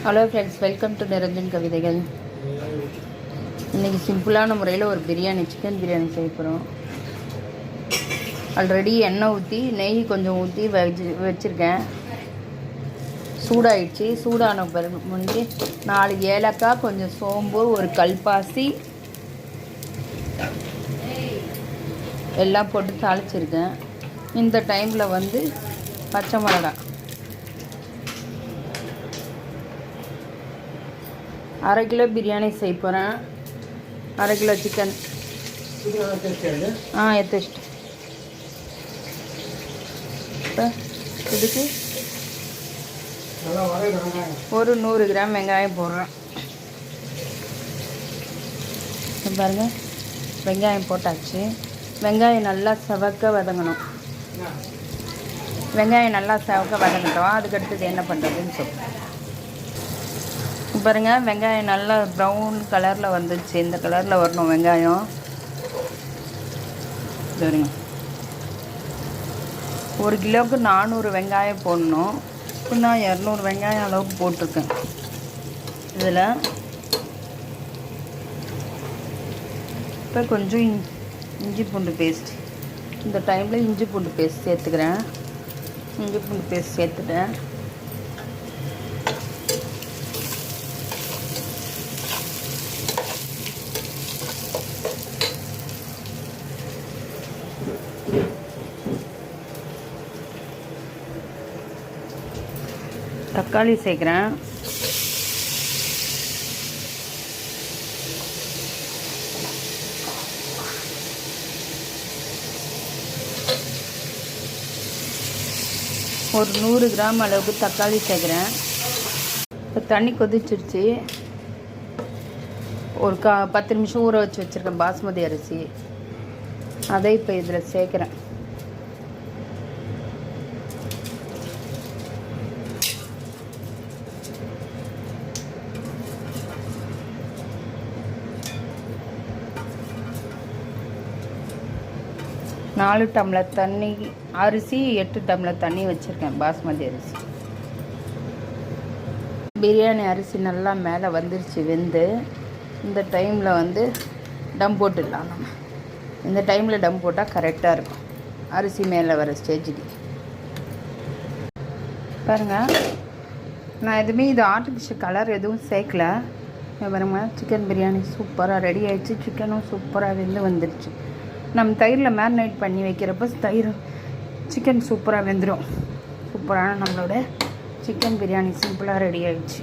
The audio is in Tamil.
Hello friends, welcome to Niranjan கவிதைகள். இன்றைக்கி சிம்பிளான முறையில் ஒரு பிரியாணி, சிக்கன் பிரியாணி செய்ய போகிறோம். ஆல்ரெடி எண்ணெய் ஊற்றி நெய் கொஞ்சம் ஊற்றி வச்சுருக்கேன். சூடாயிடுச்சு. சூடான பிறகு வந்து 4 ஏலக்காய், கொஞ்சம் சோம்பு, ஒரு கல்பாசி எல்லாம் போட்டு தாளிச்சிருக்கேன். இந்த டைமில் வந்து பச்சை மிளகாய், 1/2 கிலோ பிரியாணி செய்ய போகிறேன். 1/2 கிலோ சிக்கன் எடுத்துட்டு இப்போ இதுக்கு ஒரு 100 கிராம் வெங்காயம் போடுறேன். பாருங்கள், வெங்காயம் போட்டாச்சு. வெங்காயம் நல்லா செவக்க வதங்கணும். வெங்காயம் நல்லா செவக்க வதங்கட்டும். அதுக்கடுத்தது என்ன பண்ணுறதுன்னு சொல்லுங்கள். பாருங்கள், வெங்காயம் நல்லா ப்ரௌன் கலரில் வந்துச்சு. இந்த கலரில் வரணும் வெங்காயம். சரிங்க, 1 கிலோவுக்கு 400 வெங்காயம் போடணும். இப்போ நான் 200 வெங்காயம் அளவுக்கு போட்டிருக்கேன். இதில் இப்போ கொஞ்சம் இஞ்சி பூண்டு பேஸ்ட், இந்த டைமில் இஞ்சி பூண்டு பேஸ்ட் சேர்த்துக்கிறேன். இஞ்சி பூண்டு பேஸ்ட் சேர்த்துட்டேன். தக்காளி சேர்க்குறேன். ஒரு 100 கிராம் அளவுக்கு தக்காளி சேர்க்குறேன். இப்போ தண்ணி கொதிச்சிருச்சு. ஒரு 10 நிமிஷம் ஊற வச்சு வச்சுருக்கேன் பாஸ்மதி அரிசி. அதை இப்போ இதில் சேர்க்குறேன். நாலு டம்ளர் தண்ணி அரிசி, 8 டம்ளர் தண்ணி வச்சுருக்கேன் பாஸ்மதி அரிசி. பிரியாணி அரிசி நல்லா மேலே வந்துருச்சு வெந்து. இந்த டைமில் வந்து டம் போட்டுடலாம். நம்ம இந்த டைமில் டம் போட்டால் கரெக்டாக இருக்கும். அரிசி மேலே வர ஸ்டேஜுக்கு பாருங்கள். நான் எதுவுமே இது ஆர்டிஃபிஷியல் கலர் எதுவும் சேர்க்கல. பாருங்கள், சிக்கன் பிரியாணி சூப்பராக ரெடி ஆகிடுச்சு. சிக்கனும் சூப்பராக வெந்து வந்துடுச்சு. நம்ம தயிரில் மேரினேட் பண்ணி வைக்கிறப்ப சிக்கன் சூப்பராக வெந்துடும். சூப்பரான நம்மளோட சிக்கன் பிரியாணி சிம்பிளாக ரெடி ஆகிடுச்சு.